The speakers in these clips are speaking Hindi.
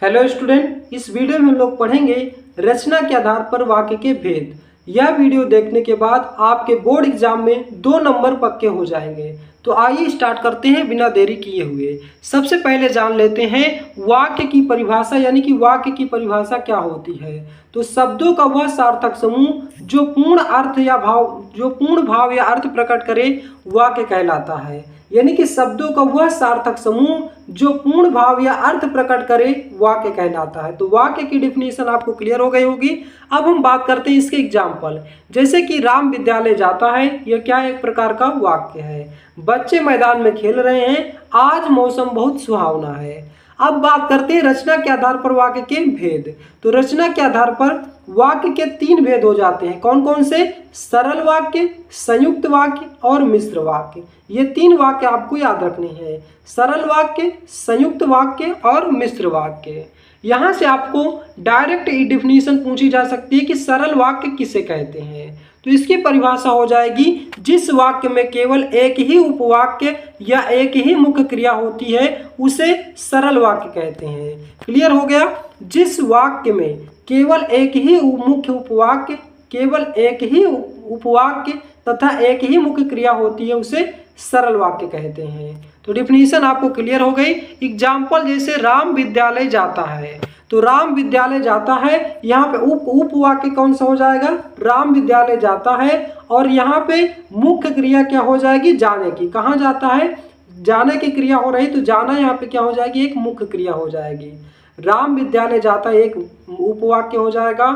हेलो स्टूडेंट, इस वीडियो में हम लोग पढ़ेंगे रचना के आधार पर वाक्य के भेद। यह वीडियो देखने के बाद आपके बोर्ड एग्जाम में 2 नंबर पक्के हो जाएंगे। तो आइए स्टार्ट करते हैं बिना देरी किए हुए। सबसे पहले जान लेते हैं वाक्य की परिभाषा, यानी कि वाक्य की परिभाषा क्या होती है। तो शब्दों का वह सार्थक समूह जो पूर्ण भाव या अर्थ प्रकट करे वाक्य कहलाता है। यानी कि शब्दों का वह सार्थक समूह जो पूर्ण भाव या अर्थ प्रकट करे वाक्य कहलाता है। तो वाक्य की डिफिनीशन आपको क्लियर हो गई होगी। अब हम बात करते हैं इसके एग्जाम्पल। जैसे कि राम विद्यालय जाता है, यह क्या एक प्रकार का वाक्य है। बच्चे मैदान में खेल रहे हैं, आज मौसम बहुत सुहावना है। अब बात करते हैं रचना के आधार पर वाक्य के भेद। तो रचना के आधार पर वाक्य के 3 भेद हो जाते हैं। कौन कौन से? सरल वाक्य, संयुक्त वाक्य और मिश्र वाक्य। ये 3 वाक्य आपको याद रखने हैं। सरल वाक्य, संयुक्त वाक्य और मिश्र वाक्य। यहाँ से आपको डायरेक्ट डिफिनीशन पूछी जा सकती है कि सरल वाक्य किसे कहते हैं। तो इसकी परिभाषा हो जाएगी जिस वाक्य में केवल एक ही उपवाक्य या एक ही मुख्य क्रिया होती है उसे सरल वाक्य कहते हैं। क्लियर हो गया? जिस वाक्य में केवल एक ही मुख्य उपवाक्य तथा एक ही मुख्य क्रिया होती है उसे सरल वाक्य कहते हैं। तो डिफिनीशन आपको क्लियर हो गई। एग्जाम्पल जैसे राम विद्यालय जाता है, तो राम विद्यालय जाता है, यहाँ पे उपवाक्य कौन सा हो जाएगा? राम विद्यालय जाता है। और यहाँ पे मुख्य क्रिया क्या हो जाएगी? जाने की। कहाँ जाता है? जाने की क्रिया हो रही, तो जाना यहाँ पे क्या हो जाएगी? एक मुख्य क्रिया हो जाएगी। राम विद्यालय जाता है एक उपवाक्य हो जाएगा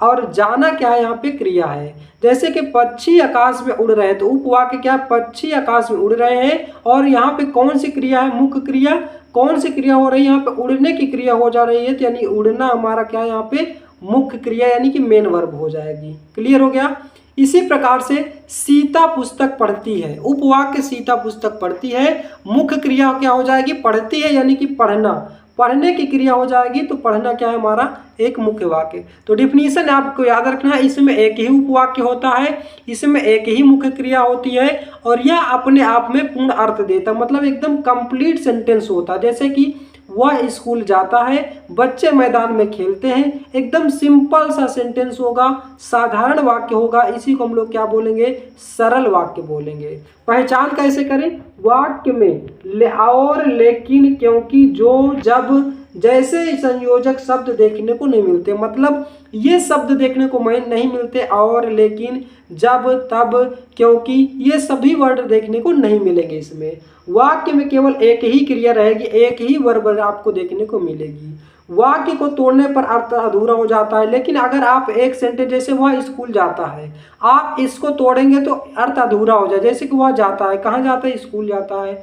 और जाना क्या है? यहाँ पे क्रिया है। जैसे कि पक्षी आकाश में उड़ रहे हैं, तो उपवाक्य क्या है? पक्षी आकाश में उड़ रहे हैं। और यहाँ पे कौन सी क्रिया है? मुख्य क्रिया। कौन सी क्रिया हो रही है? यहाँ पे उड़ने की क्रिया हो जा रही है, तो यानी उड़ना हमारा क्या है? यहाँ पे मुख्य क्रिया यानी कि मेन वर्ब हो जाएगी। क्लियर हो गया? इसी प्रकार से सीता पुस्तक पढ़ती है, उपवाक्य सीता पुस्तक पढ़ती है। मुख्य क्रिया क्या हो जाएगी? पढ़ती है, यानी कि पढ़ना। पढ़ने की क्रिया हो जाएगी, तो पढ़ना क्या है? हमारा एक मुख्य वाक्य। तो डिफिनीशन आपको याद रखना है, इसमें एक ही उपवाक्य होता है, इसमें एक ही मुख्य क्रिया होती है और यह अपने आप में पूर्ण अर्थ देता है, मतलब एकदम कंप्लीट सेंटेंस होता है। जैसे कि वह स्कूल जाता है, बच्चे मैदान में खेलते हैं, एकदम सिंपल सा सेंटेंस होगा, साधारण वाक्य होगा। इसी को हम लोग क्या बोलेंगे? सरल वाक्य बोलेंगे। पहचान कैसे करें? वाक्य में और, लेकिन, क्योंकि, जो, जब जैसे संयोजक शब्द देखने को नहीं मिलते। मतलब ये शब्द देखने को नहीं मिलते। और, लेकिन, जब, तब, क्योंकि, ये सभी वर्ड देखने को नहीं मिलेंगे। इसमें वाक्य में केवल एक ही क्रिया रहेगी, एक ही वर्ब आपको देखने को मिलेगी। वाक्य को तोड़ने पर अर्थ अधूरा हो जाता है। लेकिन अगर आप एक सेंटेंस, जैसे वह स्कूल जाता है, आप इसको तोड़ेंगे तो अर्थ अधूरा हो जाए। जैसे कि वह जाता है, कहाँ जाता है? स्कूल जाता है।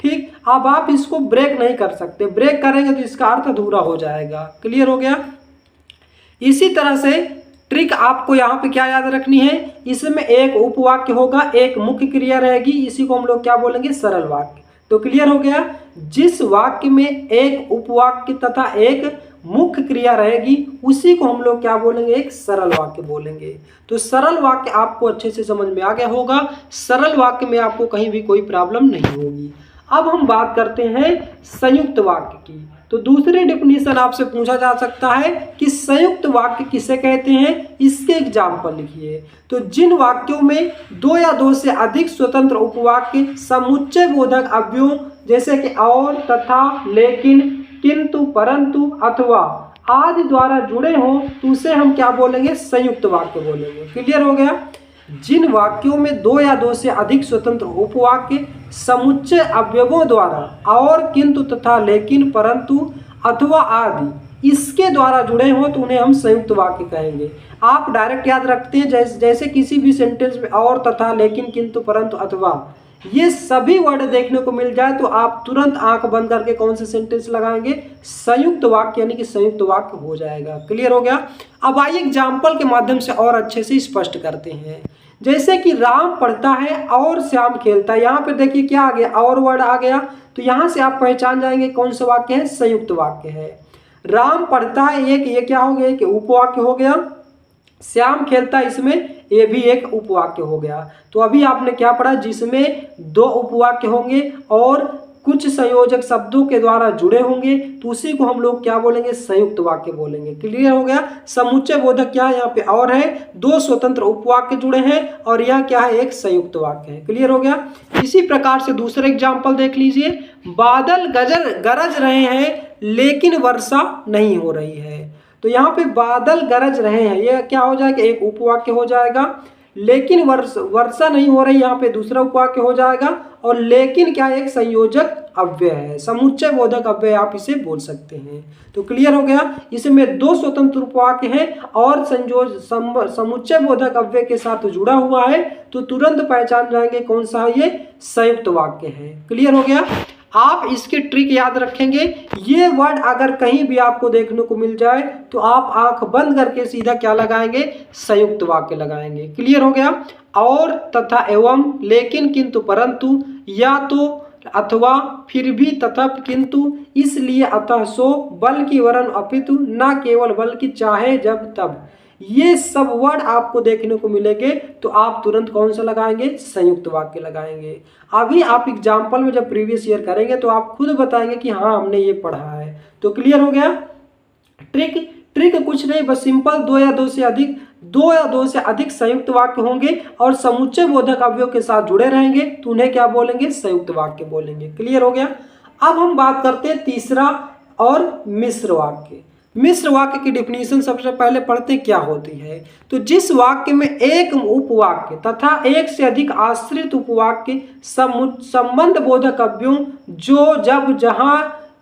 ठीक, अब आप इसको ब्रेक नहीं कर सकते, ब्रेक करेंगे तो इसका अर्थ अधूरा हो जाएगा। क्लियर हो गया? इसी तरह से ट्रिक आपको यहाँ पे क्या याद रखनी है? इसमें एक उपवाक्य होगा, एक मुख्य क्रिया रहेगी, इसी को हम लोग क्या बोलेंगे? सरल वाक्य। तो क्लियर हो गया? जिस वाक्य में एक उपवाक्य तथा एक मुख्य क्रिया रहेगी उसी को हम लोग क्या बोलेंगे? एक सरल वाक्य बोलेंगे। तो सरल वाक्य आपको अच्छे से समझ में आ गया होगा। सरल वाक्य में आपको कहीं भी कोई प्रॉब्लम नहीं होगी। अब हम बात करते हैं संयुक्त वाक्य की। तो दूसरी डिफिनीशन आपसे पूछा जा सकता है कि संयुक्त वाक्य किसे कहते हैं? इसके एग्जाम्पल लिखिए। तो जिन वाक्यों में 2 या 2 से अधिक स्वतंत्र उपवाक्य समुच्चय बोधक अवयवों जैसे कि और, तथा, लेकिन, किंतु, परंतु, अथवा आदि द्वारा जुड़े हों तो उसे हम क्या बोलेंगे? संयुक्त वाक्य बोलेंगे। क्लियर हो गया? जिन वाक्यों में 2 या 2 से अधिक स्वतंत्र उपवाक्य समुच्चय अवयवों द्वारा और, किंतु, तथा, लेकिन, परंतु, अथवा आदि इसके द्वारा जुड़े हो तो उन्हें हम संयुक्त वाक्य कहेंगे। आप डायरेक्ट याद रखते हैं, जैसे किसी भी सेंटेंस में और, तथा, लेकिन, किंतु, परंतु, अथवा ये सभी वर्ड देखने को मिल जाए तो आप तुरंत आंख बंद करके कौन से सेंटेंस लगाएंगे? संयुक्त वाक्य, यानी कि संयुक्त वाक्य हो जाएगा। क्लियर हो गया? अब आइए एग्जाम्पल के माध्यम से और अच्छे से स्पष्ट करते हैं। जैसे कि राम पढ़ता है और श्याम खेलता है। यहाँ पे देखिए क्या आ गया? और वर्ड आ गया। तो यहाँ से आप पहचान जाएंगे कौन सा वाक्य है? संयुक्त वाक्य है। राम पढ़ता है, एक ये क्या हो गया? एक उपवाक्य हो गया। श्याम खेलता है, इसमें ये भी एक उपवाक्य हो गया। तो अभी आपने क्या पढ़ा? जिसमें 2 उपवाक्य होंगे और कुछ संयोजक शब्दों के द्वारा जुड़े होंगे तो उसी को हम लोग क्या बोलेंगे, संयुक्त वाक्य बोलेंगे। क्लियर हो गया। समुच्चय बोधक क्या है, यहाँ पे और है, दो स्वतंत्र उपवाक्य जुड़े हैं और यह क्या है, एक संयुक्त वाक्य है। क्लियर हो गया। इसी प्रकार से दूसरा एग्जाम्पल देख लीजिए, बादल गरज रहे हैं लेकिन वर्षा नहीं हो रही है। तो यहाँ पे बादल गरज रहे हैं, यह क्या हो जाएगा, एक उपवाक्य हो जाएगा। लेकिन वर्षा नहीं हो रही, यहाँ पे दूसरा उपवाक्य हो जाएगा। और लेकिन क्या, एक संयोजक अव्यय है, समुच्चय बोधक अव्यय आप इसे बोल सकते हैं। तो क्लियर हो गया। इसमें दो स्वतंत्र उपवाक्य हैं और समुच्चय बोधक अव्यय के साथ जुड़ा हुआ है, तो तुरंत पहचान जाएंगे कौन सा है, ये संयुक्त वाक्य है। क्लियर हो गया। आप इसकी ट्रिक याद रखेंगे, ये वर्ड अगर कहीं भी आपको देखने को मिल जाए तो आप आंख बंद करके सीधा क्या लगाएंगे, संयुक्त वाक्य लगाएंगे। क्लियर हो गया। और, तथा, एवं, लेकिन, किंतु, परंतु, या तो, अथवा, फिर भी, तथा, किंतु, इसलिए, अतः, सो, बल्कि, वरन, अपितु, न केवल, बल्कि, चाहे, जब, तब, ये सब वर्ड आपको देखने को मिलेंगे तो आप तुरंत कौन सा लगाएंगे, संयुक्त वाक्य लगाएंगे। अभी आप एग्जाम्पल में जब प्रीवियस ईयर करेंगे तो आप खुद बताएंगे कि हाँ हमने ये पढ़ा है। तो क्लियर हो गया। ट्रिक कुछ नहीं, बस सिंपल, दो या दो से अधिक संयुक्त वाक्य होंगे और समुच्चय बोधक अवयव के साथ जुड़े रहेंगे तो उन्हें क्या बोलेंगे, संयुक्त वाक्य बोलेंगे। क्लियर हो गया। अब हम बात करते हैं तीसरा और मिश्र वाक्य। मिश्र वाक्य की डिफिनीशन सबसे पहले पढ़ते क्या होती है। तो जिस वाक्य में एक उपवाक्य तथा एक से अधिक आश्रित उपवाक्य संबंध बोधक अवयवों जो, जब, जहां,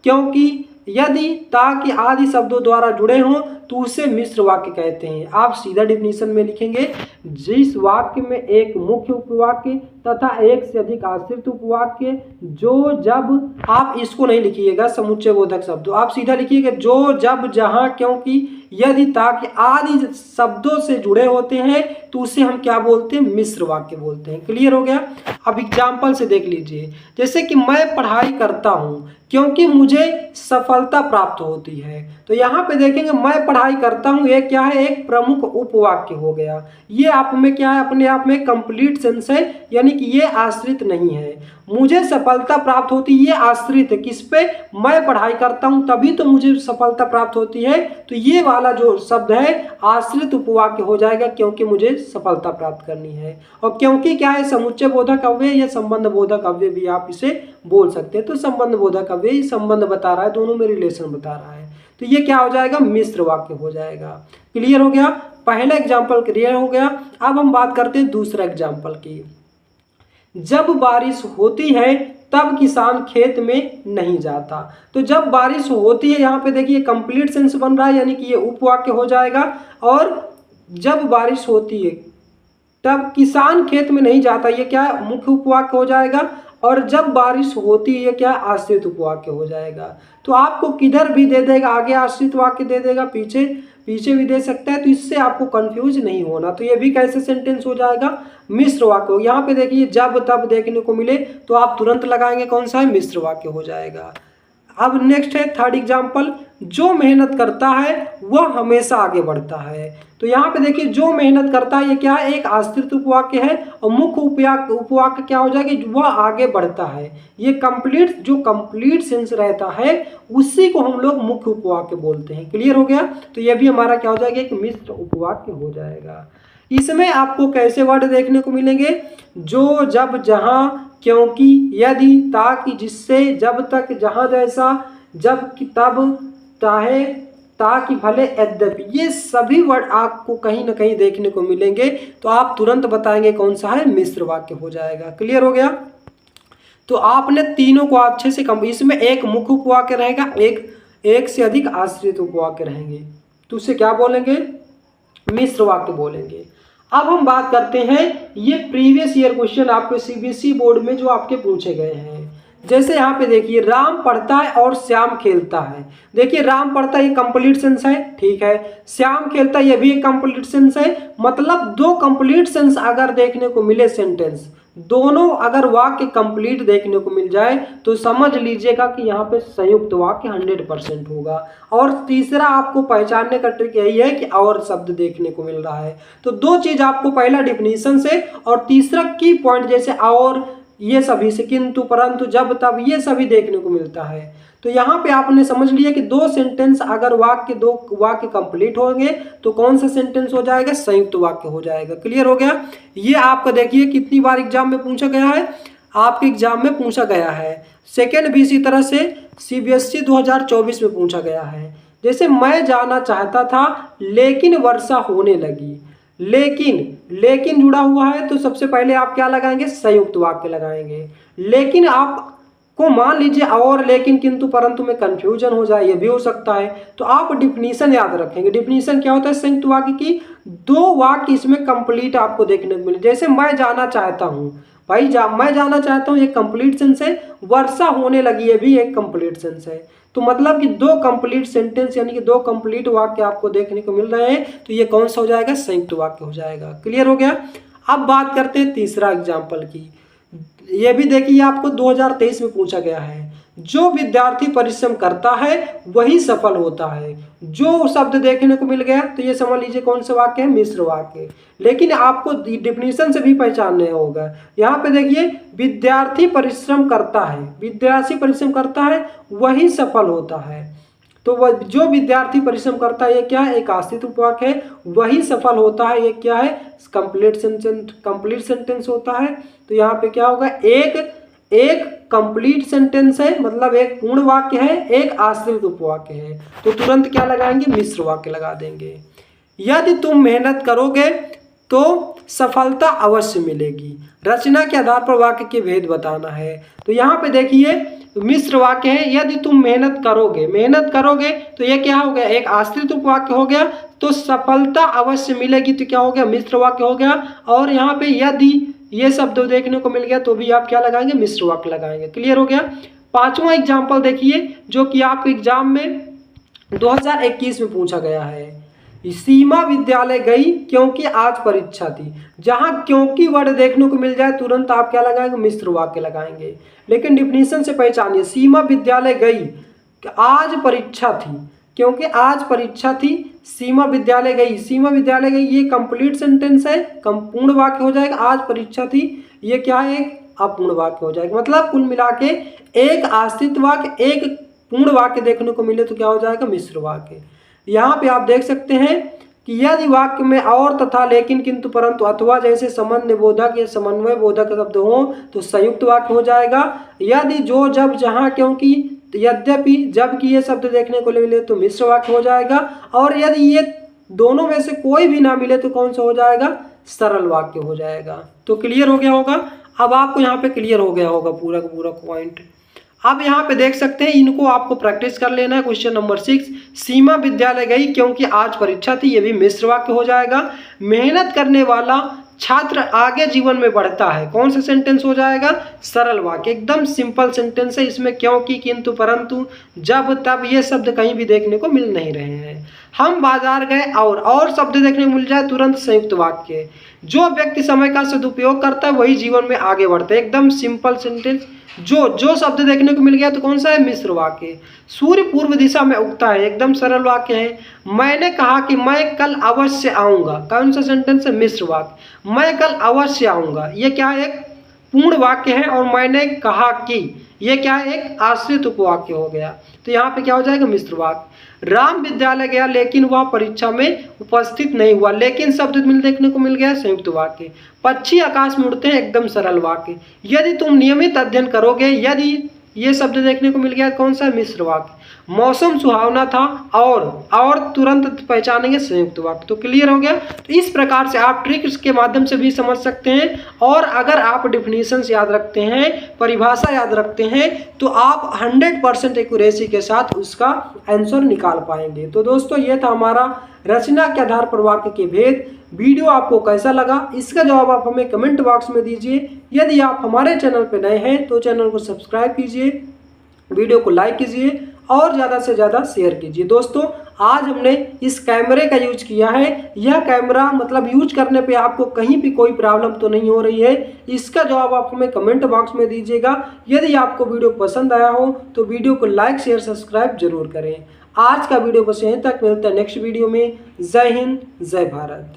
क्योंकि, यदि, ताकि आदि शब्दों द्वारा जुड़े हों तो उसे मिश्र वाक्य कहते हैं। आप सीधा डिफिनीशन में लिखेंगे, जिस वाक्य में एक मुख्य उपवाक्य तथा एक से अधिक आश्रित उपवाक्य जो, जब, आप इसको नहीं लिखिएगा समुच्चय बोधक शब्दों, आप सीधा लिखिएगा जो, जब, जहां, क्योंकि, यदि, ताकि आदि शब्दों से जुड़े होते हैं तो उसे हम क्या बोलते हैं, मिश्र वाक्य बोलते हैं। क्लियर हो गया। अब एग्जाम्पल से देख लीजिए, जैसे कि मैं पढ़ाई करता हूँ क्योंकि मुझे सफलता प्राप्त होती है। तो यहाँ पे देखेंगे मैं पढ़ाई करता हूँ, ये क्या है, एक प्रमुख उपवाक्य हो गया। ये आप में क्या है, अपने आप में कंप्लीट सेंस है, यानी कि ये आश्रित नहीं है। मुझे सफलता प्राप्त होती, ये आश्रित है किस पे, मैं पढ़ाई करता हूँ तभी तो मुझे सफलता प्राप्त होती है। तो ये वाला जो शब्द है आश्रित उपवाक्य हो जाएगा क्योंकि मुझे सफलता प्राप्त करनी है। और क्योंकि क्या है, समुच्चय बोधक अव्यय या संबंध बोधक अव्यय भी आप इसे बोल सकते हैं। तो संबंध बोधक अव्यय संबंध बता रहा है, दोनों में रिलेशन बता रहा है, तो ये क्या हो जाएगा, मिश्र वाक्य हो जाएगा। क्लियर हो गया। पहला एग्जाम्पल क्लियर हो गया। अब हम बात करते हैं दूसरा एग्जाम्पल की। जब बारिश होती है तब किसान खेत में नहीं जाता। तो जब बारिश होती है, यहाँ पे देखिए कंप्लीट सेंस बन रहा है, यानी कि ये उपवाक्य हो जाएगा। और जब बारिश होती है तब किसान खेत में नहीं जाता, ये क्या है, मुख्य उपवाक्य हो जाएगा। और जब बारिश होती है, क्या आश्रित उपवाक्य हो जाएगा। तो आपको किधर भी दे देगा, आगे आश्रित वाक्य दे देगा, पीछे भी दे सकता है, तो इससे आपको कंफ्यूज नहीं होना। तो ये भी कैसे सेंटेंस हो जाएगा, मिश्र वाक्य। यहाँ पे देखिए जब, तब देखने को मिले तो आप तुरंत लगाएंगे कौन सा है, मिश्र वाक्य हो जाएगा। अब नेक्स्ट है थर्ड एग्जाम्पल, जो मेहनत करता है वह हमेशा आगे बढ़ता है। तो यहाँ पे देखिए जो मेहनत करता है, ये क्या है, एक आश्रित उपवाक्य है। और मुख्य उपवाक्य क्या हो जाएगा, वह आगे बढ़ता है। ये कंप्लीट सेंस रहता है उसी को हम लोग मुख्य उपवाक्य बोलते हैं। क्लियर हो गया। तो ये भी हमारा क्या हो जाएगा, एक मिश्र उपवाक्य हो जाएगा। इसमें आपको कैसे वर्ड देखने को मिलेंगे, जो, जब, जहां, क्योंकि, यदि, ताकि, जिससे, जब तक, जहां जैसा, जब कि, तब, चाहे, ताकि, भले, यद्यपि, ये सभी वर्ड आपको कहीं ना कहीं देखने को मिलेंगे। तो आप तुरंत बताएंगे कौन सा है, मिश्र वाक्य हो जाएगा। क्लियर हो गया। तो आपने तीनों को अच्छे से इसमें एक मुख्य उपवाक्य रहेगा, एक से अधिक आश्रित उपवाक्य रहेंगे, तो उसे क्या बोलेंगे, मिश्र वाक्य बोलेंगे। अब हम बात करते हैं, ये प्रीवियस ईयर क्वेश्चन आपके सीबीएसई बोर्ड में जो आपके पूछे गए हैं। जैसे यहाँ पे देखिए, राम पढ़ता है और श्याम खेलता है। देखिए राम पढ़ता है, ये कंप्लीट सेंस है, ठीक है। श्याम खेलता है, ये भी एक कंप्लीट सेंस है। मतलब दो कंप्लीट सेंस अगर देखने को मिले, सेंटेंस दोनों अगर वाक्य कंप्लीट देखने को मिल जाए तो समझ लीजिएगा कि यहाँ पे संयुक्त वाक्य 100% होगा। और तीसरा आपको पहचानने का ट्रिक यही है कि और शब्द देखने को मिल रहा है। तो दो चीज आपको, पहला डिफिनीशन से और तीसरा की पॉइंट, जैसे और, ये सभी से, किंतु परंतु जब तब ये सभी देखने को मिलता है। तो यहाँ पे आपने समझ लिया कि दो सेंटेंस अगर दो वाक्य कंप्लीट होंगे तो कौन सा सेंटेंस हो जाएगा, संयुक्त वाक्य हो जाएगा। क्लियर हो गया। ये आपको देखिए कितनी बार एग्जाम में पूछा गया है, आपके एग्जाम में पूछा गया है। सेकेंड भी इसी तरह से CBSE 2024 में पूछा गया है। जैसे मैं जाना चाहता था लेकिन वर्षा होने लगी, लेकिन जुड़ा हुआ है तो सबसे पहले आप क्या लगाएंगे, संयुक्त वाक्य लगाएंगे। लेकिन आपको मान लीजिए और लेकिन किंतु परंतु में कंफ्यूजन हो जाए, ये भी हो सकता है, तो आप डिफिनीशन याद रखेंगे। डिफिनीशन क्या होता है, संयुक्त वाक्य की दो वाक्य इसमें कंप्लीट आपको देखने को मिले। जैसे मैं जाना चाहता हूँ, भाई मैं जाना चाहता हूँ, एक कंप्लीट सेंस है। वर्षा होने लगी, ये भी एक कंप्लीट सेंस है। तो मतलब कि दो कंप्लीट सेंटेंस यानी कि दो कंप्लीट वाक्य आपको देखने को मिल रहे हैं, तो ये कौन सा हो जाएगा, संयुक्त वाक्य हो जाएगा। क्लियर हो गया। अब बात करते हैं तीसरा एग्जाम्पल की। ये भी देखिए आपको 2023 में पूछा गया है। जो विद्यार्थी परिश्रम करता है वही सफल होता है। जो शब्द देखने को मिल गया तो ये समझ लीजिए कौन सा वाक्य है, मिश्र वाक्य। लेकिन आपको डिफिनीशन से भी पहचानना होगा। यहाँ पे देखिए विद्यार्थी परिश्रम करता है, विद्यार्थी परिश्रम करता है वही सफल होता है। तो वह जो विद्यार्थी परिश्रम करता है ये क्या है, एक आश्रित उपवाक्य है। वही सफल होता है, ये क्या है, कंप्लीट सेंटेंस होता है। तो यहाँ पे क्या होगा, एक कंप्लीट सेंटेंस है, मतलब एक पूर्ण वाक्य है, एक आश्रित उपवाक्य है। तो तुरंत क्या लगाएंगे, मिश्र वाक्य लगा देंगे। यदि तुम मेहनत करोगे तो सफलता अवश्य मिलेगी। रचना के आधार पर वाक्य के भेद बताना है। तो यहाँ पे देखिए मिश्र वाक्य है, यदि तुम मेहनत करोगे तो ये क्या हो गया, एक आश्रित उपवाक्य हो गया। तो सफलता अवश्य मिलेगी तो क्या हो गया, मिश्र वाक्य हो गया। और यहाँ पे यदि ये शब्द देखने को मिल गया तो भी आप क्या लगाएंगे, मिश्र वाक्य लगाएंगे। क्लियर हो गया। पांचवा एग्जाम्पल देखिए जो कि आपके एग्जाम में 2021 में पूछा गया है। सीमा विद्यालय गई क्योंकि आज परीक्षा थी। जहां क्योंकि वर्ड देखने को मिल जाए तुरंत आप क्या लगाएंगे, मिश्र वाक्य लगाएंगे। लेकिन डिफिनीशन से पहचानिए, सीमा विद्यालय गई, आज परीक्षा थी, क्योंकि आज परीक्षा थी, सीमा विद्यालय गई, ये कंप्लीट सेंटेंस है, पूर्ण वाक्य हो जाएगा। आज परीक्षा थी, ये क्या है, एक अपूर्ण वाक्य हो जाएगा। मतलब कुल मिला के एक आश्रित वाक्य, एक पूर्ण वाक्य देखने को मिले तो क्या हो जाएगा, मिश्र वाक्य। यहाँ पे आप देख सकते हैं कि यदि वाक्य में और तथा लेकिन किंतु परंतु अथवा जैसे संबंध बोधक या समन्वय बोधक शब्द हो तो संयुक्त वाक्य हो जाएगा। यदि जो जब जहाँ क्योंकि यद्यपि जबकि ये शब्द देखने को मिले तो मिश्र वाक्य हो जाएगा। और यदि ये दोनों में से कोई भी ना मिले तो कौन सा हो जाएगा, सरल वाक्य हो जाएगा। तो क्लियर हो गया होगा। अब आपको यहाँ पे क्लियर हो गया होगा पूरा का पूरा पॉइंट। अब यहाँ पे देख सकते हैं, इनको आपको प्रैक्टिस कर लेना है। क्वेश्चन नंबर 6, सीमा विद्यालय गई क्योंकि आज परीक्षा थी, ये भी मिश्र वाक्य हो जाएगा। मेहनत करने वाला छात्र आगे जीवन में बढ़ता है, कौन सा सेंटेंस हो जाएगा, सरल वाक्य। एकदम सिंपल सेंटेंस है, इसमें क्योंकि किंतु परंतु जब तब ये शब्द कहीं भी देखने को मिल नहीं रहे हैं। हम बाजार गए और शब्द देखने को मिल जाए तुरंत संयुक्त वाक्य। जो व्यक्ति समय का सदुपयोग करता है वही जीवन में आगे बढ़ता है, एकदम सिंपल सेंटेंस। जो शब्द देखने को मिल गया तो कौन सा है, मिश्र वाक्य। सूर्य पूर्व दिशा में उगता है, एकदम सरल वाक्य है। मैंने कहा कि मैं कल अवश्य आऊंगा, कौन सा सेंटेंस है, मिश्र वाक्य। मैं कल अवश्य आऊंगा, ये क्या है, एक पूर्ण वाक्य है। और मैंने कहा कि, ये क्या है, एक आश्रित उपवाक्य हो गया। तो यहाँ पे क्या हो जाएगा, मिश्र वाक्य। राम विद्यालय गया लेकिन वह परीक्षा में उपस्थित नहीं हुआ, लेकिन शब्द देखने को मिल गया, संयुक्त वाक्य। पक्षी आकाश में उड़ते हैं, एकदम सरल वाक्य। यदि तुम नियमित अध्ययन करोगे, यदि ये शब्द देखने को मिल गया, कौन सा, मिश्र वाक्य। मौसम सुहावना था और तुरंत पहचानेंगे, संयुक्त वाक्य। तो क्लियर हो गया। तो इस प्रकार से आप ट्रिक्स के माध्यम से भी समझ सकते हैं। और अगर आप डिफिनीशंस याद रखते हैं, परिभाषा याद रखते हैं, तो आप 100% एक्यूरेसी के साथ उसका आंसर निकाल पाएंगे। तो दोस्तों ये था हमारा रचना के आधार पर वाक्य के भेद। वीडियो आपको कैसा लगा, इसका जवाब आप हमें कमेंट बॉक्स में दीजिए। यदि आप हमारे चैनल पर नए हैं तो चैनल को सब्सक्राइब कीजिए, वीडियो को लाइक कीजिए और ज़्यादा से ज़्यादा शेयर कीजिए। दोस्तों आज हमने इस कैमरे का यूज किया है। यह कैमरा मतलब यूज करने पे आपको कहीं भी कोई प्रॉब्लम तो नहीं हो रही है, इसका जवाब आप हमें कमेंट बॉक्स में दीजिएगा। यदि आपको वीडियो पसंद आया हो तो वीडियो को लाइक शेयर सब्सक्राइब जरूर करें। आज का वीडियो बस यहीं तक, मिलता है नेक्स्ट वीडियो में। जय हिंद, जय भारत।